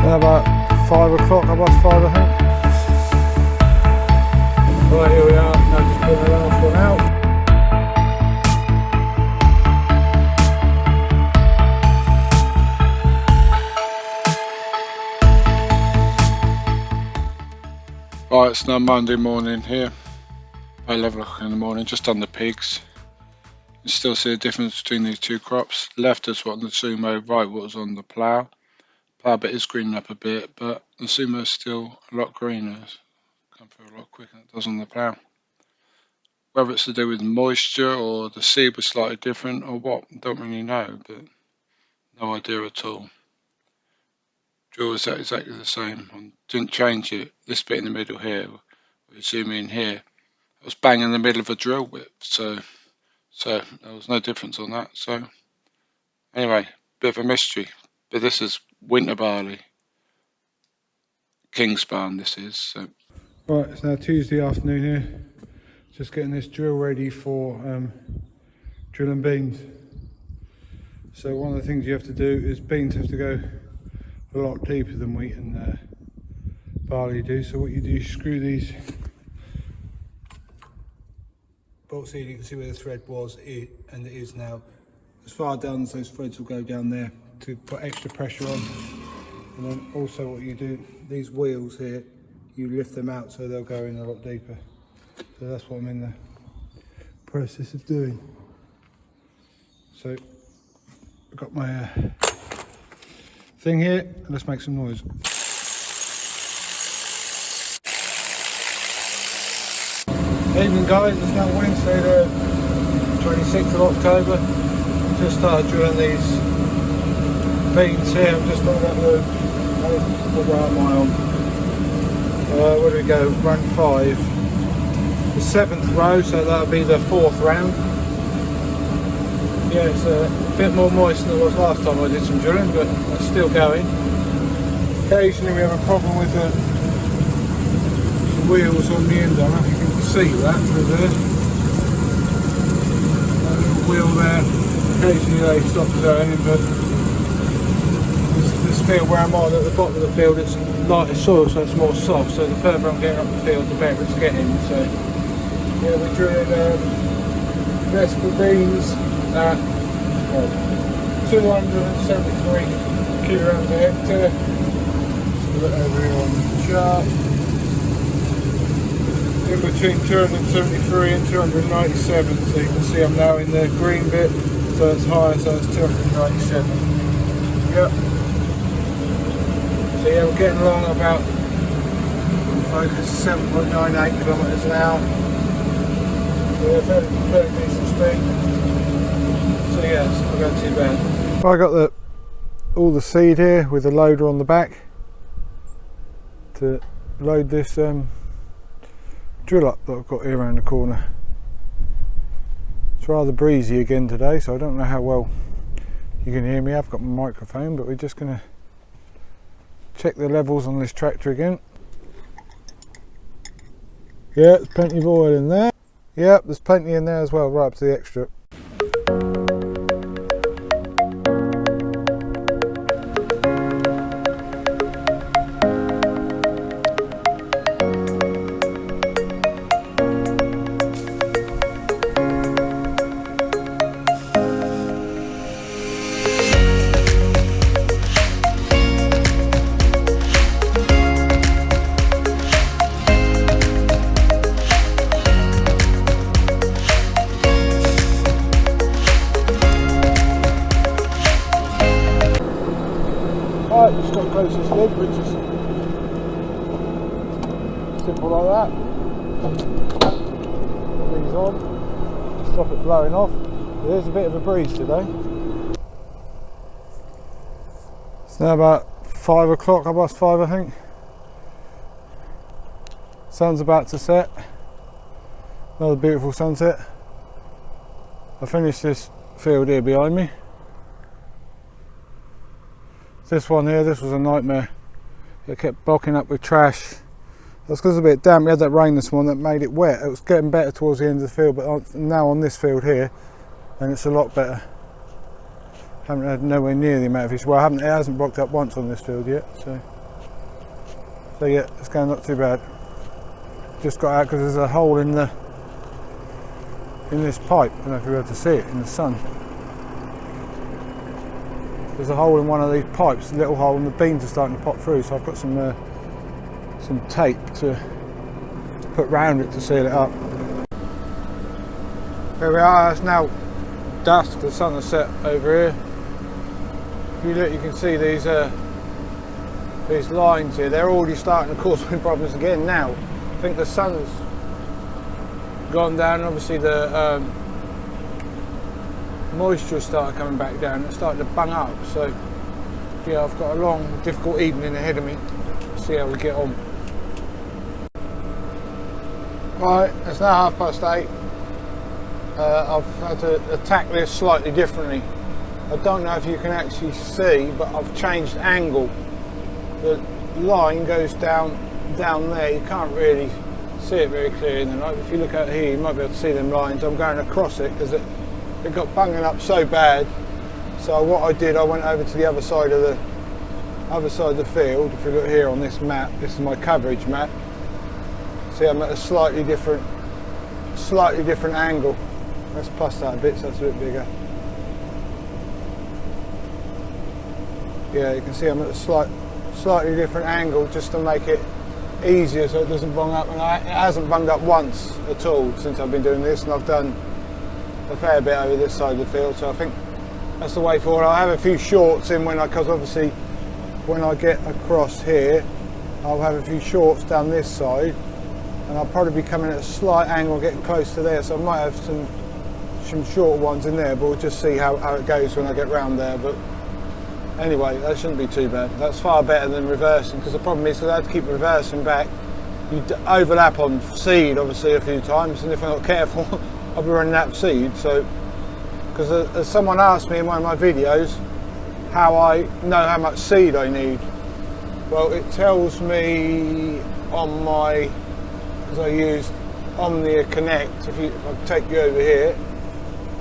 Now about 5 o'clock, about 5 I think. Right, here we are, now just putting the last one out. Right, it's now Monday morning here, about 11 o'clock in the morning, just done the pigs. You still see a difference between these two crops. Left is what on the Sumo, right what was on the plough. Plough bit is greening up a bit, but the Sumo is still a lot greener. It's come through a lot quicker than it does on the plough. Whether it's to do with moisture or the seed was slightly different or what, don't really know, but no idea at all. Drill is exactly the same. I didn't change it. This bit in the middle here, we zoom in here, I was bang in the middle of a drill whip, so there was no difference on that. So anyway, bit of a mystery, but this is winter barley, Kingsbarn this is. So. Right, it's now Tuesday afternoon here, just getting this drill ready for drilling beans. So one of the things you have to do is beans have to go a lot deeper than wheat and barley do. So what you do, you screw these bolts in. You can see where the thread was and it is now. As far down as those threads will go down there to put extra pressure on. And then also what you do, these wheels here, you lift them out so they'll go in a lot deeper. So that's what I'm in the process of doing. So I've got my thing here, and let's make some noise. Evening guys, it's now Wednesday the 26th of October. Just started drilling these beans here. I'm just on that road. What row am I on? Where do we go? Round 5. The 7th row, so that'll be the 4th round. Yeah, it's a bit more moist than it was last time I did some drilling, but it's still going. Occasionally we have a problem with the wheels on the end. I don't know if you can see that through there. That little wheel there, occasionally they stop going, but this field where I'm on at the bottom of the field, it's lighter soil, so it's more soft, so the further I'm getting up the field the better it's getting. So yeah, we're drilling Vespa beans at 273 kilograms a hectare. Just look over here on the chart. In between 273 and 297, so you can see I'm now in the green bit, so it's higher, so it's 297. Yep. So yeah, we're getting along about focus 7.98 kilometres an hour. So yeah, fairly decent speed. So yeah, it's not going too bad. I got all the seed here with the loader on the back to load this drill up that I've got here around the corner. It's rather breezy again today, so I don't know how well you can hear me. I've got my microphone, but we're just going to check the levels on this tractor again. Yeah, there's plenty of oil in there. Yep, there's plenty in there as well, right up to the extra. Right, just got to close this lid, which is simple like that. Put these on, stop it blowing off. There's a bit of a breeze today. It's now about 5 o'clock, past 5 I think. Sun's about to set. Another beautiful sunset. I finished this field here behind me. This one here, this was a nightmare. It kept blocking up with trash. That's because it was a bit damp. We had that rain this morning that made it wet. It was getting better towards the end of the field, but now on this field here, and it's a lot better. Haven't had nowhere near the amount of fish. Well, it hasn't blocked up once on this field yet. So So yeah, it's going not too bad. Just got out because there's a hole in this pipe. I don't know if you're able to see it in the sun. There's a hole in one of these pipes, a little hole, and the beams are starting to pop through. So I've got some tape to put round it to seal it up. Here we are. It's now dusk. The sun has set over here. If you look, you can see these lines here. They're already starting to cause me problems again now. I think the sun's gone down. Obviously, the moisture started coming back down. It's starting to bung up. So, yeah, I've got a long, difficult evening ahead of me. See how we get on. Right, it's now 8:30. I've had to attack this slightly differently. I don't know if you can actually see, but I've changed angle. The line goes down there. You can't really see it very clearly in the night. If you look out here, you might be able to see them lines. I'm going across it because it got bunging up so bad. So what I did, I went over to the other side of the field. If you look here on this map, this is my coverage map. See, I'm at a slightly different angle. Let's plus that a bit so it's a bit bigger. Yeah, you can see I'm at a slightly different angle just to make it easier so it doesn't bung up. And it hasn't bunged up once at all since I've been doing this, and I've done a fair bit over this side of the field. So I think that's the way forward. I'll have a few shorts in because obviously when I get across here, I'll have a few shorts down this side, and I'll probably be coming at a slight angle, getting close to there. So I might have some short ones in there, but we'll just see how it goes when I get round there. But anyway, that shouldn't be too bad. That's far better than reversing, because the problem is that I have to keep reversing back. You overlap on seed obviously a few times, and if I'm not careful, I'll be running out of seed. So, because as someone asked me in one of my videos how I know how much seed I need, well, it tells me on my, because I used Omnia Connect. If I take you over here,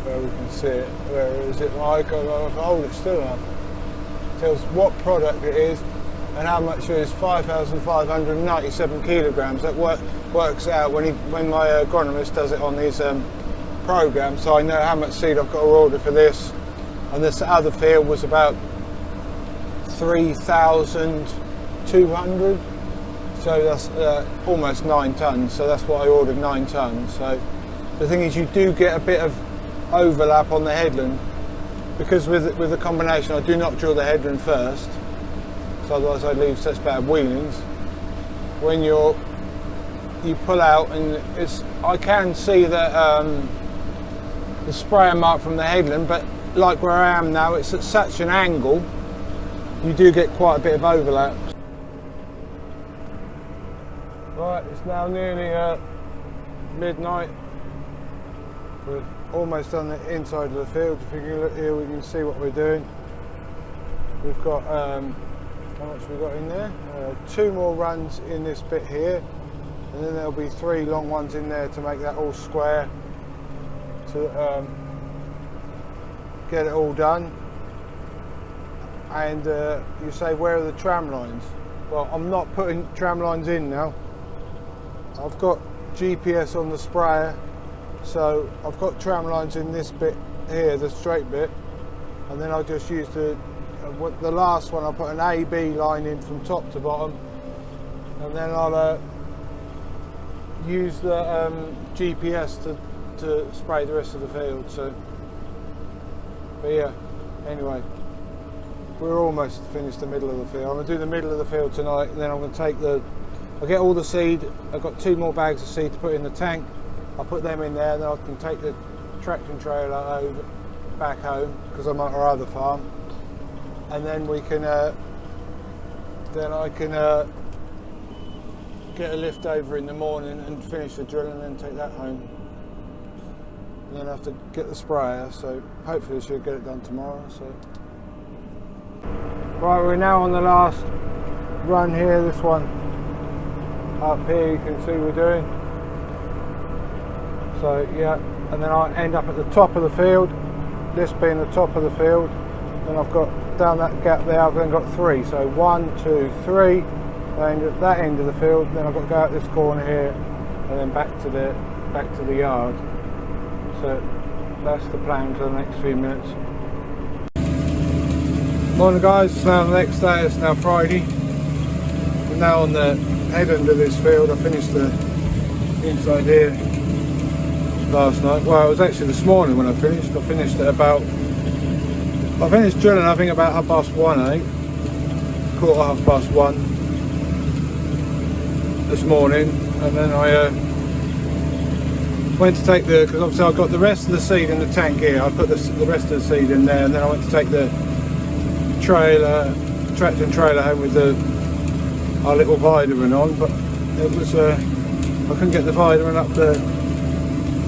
where we can see it, where is it, Mike? I'll hold it still enough. It tells what product it is and how much it is. 5,597 kilograms. That works out when my agronomist does it on these programs, so I know how much seed I've got to order for this. And this other field was about 3,200, so that's almost 9 tons. So that's what I ordered, 9 tons. So the thing is, you do get a bit of overlap on the headland, because with the combination I do not drill the headland first, so otherwise I'd leave such bad wheelings. When you pull out, and I can see that the sprayer mark from the headland, but like where I am now, it's at such an angle, you do get quite a bit of overlap. Right, it's now nearly midnight. We're almost on the inside of the field. If you can look here, we can see what we're doing. We've got, how much we got in there? 2 more runs in this bit here, and then there'll be 3 long ones in there to make that all square, to get it all done. And you say, where are the tram lines? Well, I'm not putting tram lines in now. I've got GPS on the sprayer, so I've got tram lines in this bit here, the straight bit, and then I'll just use the last one. I'll put an AB line in from top to bottom, and then I'll use the GPS to spray the rest of the field. So, but yeah, anyway, we're almost finished the middle of the field. I'm going to do the middle of the field tonight, and then I'm going to take I'll get all the seed. I've got 2 more bags of seed to put in the tank. I'll put them in there, and then I can take the tractor trailer back home, because I'm at our other farm, and then we can then I can get a lift over in the morning and finish the drill, and then take that home. And then I have to get the sprayer, so hopefully I should get it done tomorrow. So right, we're now on the last run here. This one up here, you can see we're doing. So yeah, and then I end up at the top of the field, this being the top of the field. Then I've got down that gap there, I've then got 3. So 1, 2, 3, that end of the field. Then I've got to go out this corner here, and then back to the yard. So that's the plan for the next few minutes. Morning guys, it's now the next day. It's now Friday. We're now on the head end of this field. I finished the inside here last night. Well, it was actually this morning when I finished. I finished drilling I think about 1:30, I think. 1:15 this morning, and then I went to take because obviously I've got the rest of the seed in the tank here. I put the rest of the seed in there, and then I went to take the tractor and trailer home with our little vitamin on, but it was I couldn't get the vitamin up the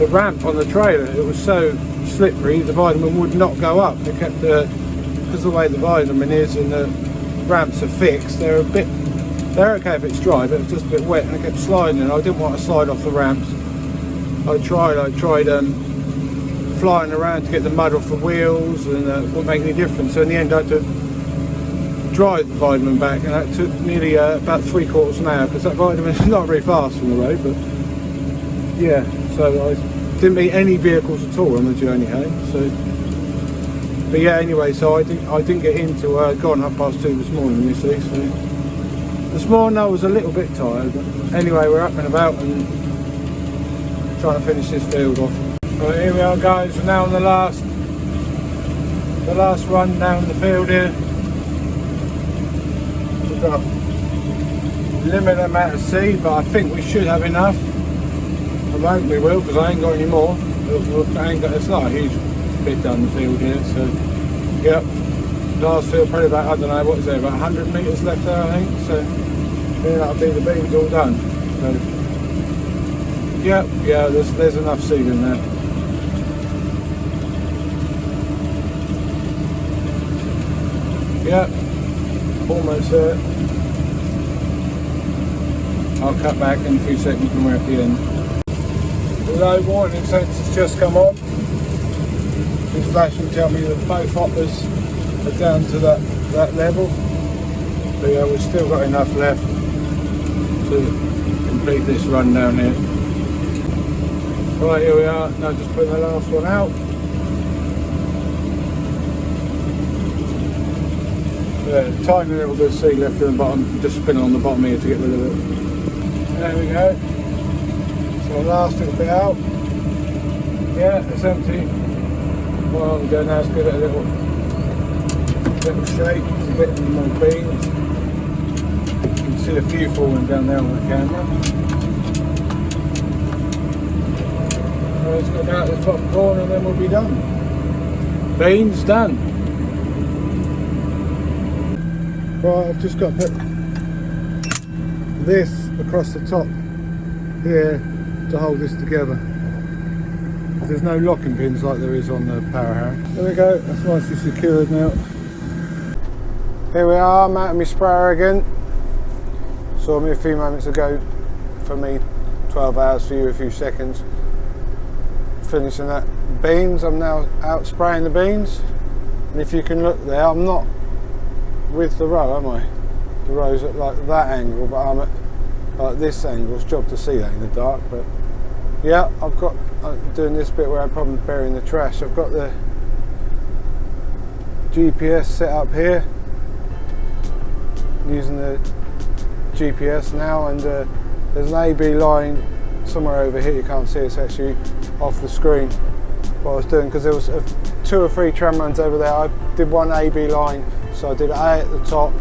ramp on the trailer. It was so slippery, the vitamin would not go up. It kept because of the way the vitamin is and the ramps are fixed, they're okay if it's dry, but it's just a bit wet, and it kept sliding, and I didn't want to slide off the ramps. I tried flying around to get the mud off the wheels, and it wouldn't make any difference. So in the end I had to drive the vitamin back, and that took nearly about 3/4 an hour, because that vitamin is not very fast on the road. But yeah, so I didn't meet any vehicles at all on the journey home. So, but yeah, anyway, so I didn't get into gone 2:30 this morning, you see. So this morning I was a little bit tired, but anyway, we're up and about and trying to finish this field off. Right, here we are guys, we're now on the last run down the field here. We've got a limited amount of seed, but I think we should have enough. I hope we will, because I ain't got any more. It's not a huge bit down the field here, so yep. Last field probably about, I don't know, what is there, about 100 metres left there I think, so yeah, that'll be the beans all done. So yeah, there's enough seed in there. Yeah, almost there. I'll cut back in a few seconds when we're at the end. The low warning sensor's just come on. This flash will tell me that both hoppers are down to that level. But yeah, we've still got enough left to complete this run down here. Right, here we are, now just putting the last one out. Yeah, tiny little bit of seed left in the bottom, just spinning on the bottom here to get rid of it. There we go. So last little bit out. Yeah, it's empty. Well, I'm going now, let's give it a little shake to get any more beans. You can see a few falling down there on the camera. Let's get out this bottom corner and then we'll be done. Beans done. Right, I've just got to put this across the top here to hold this together. There's no locking pins like there is on the power harrow. There we go, that's nicely secured now. Here we are, mounting my sprayer again. Saw me a few moments ago, for me 12 hours, for you a few seconds. Finishing that beans, I'm now out spraying the beans. And if you can look there, I'm not with the row, am I? The row's at like that angle, but I'm at like this angle. It's a job to see that in the dark, but yeah, I'm doing this bit where I'm probably burying the trash. I've got the GPS set up here, using the GPS now, and there's an AB line somewhere over here. You can't see it's actually off the screen what I was doing, because there was 2 or 3 tram runs over there. I did one AB line, so I did A at the top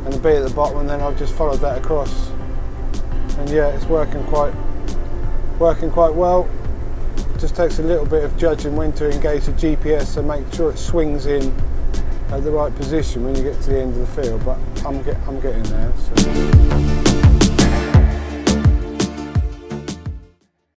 and a B at the bottom, and then I've just followed that across, and yeah, it's working quite well. It just takes a little bit of judging when to engage the GPS and make sure it swings in at the right position when you get to the end of the field, but I'm getting there. So.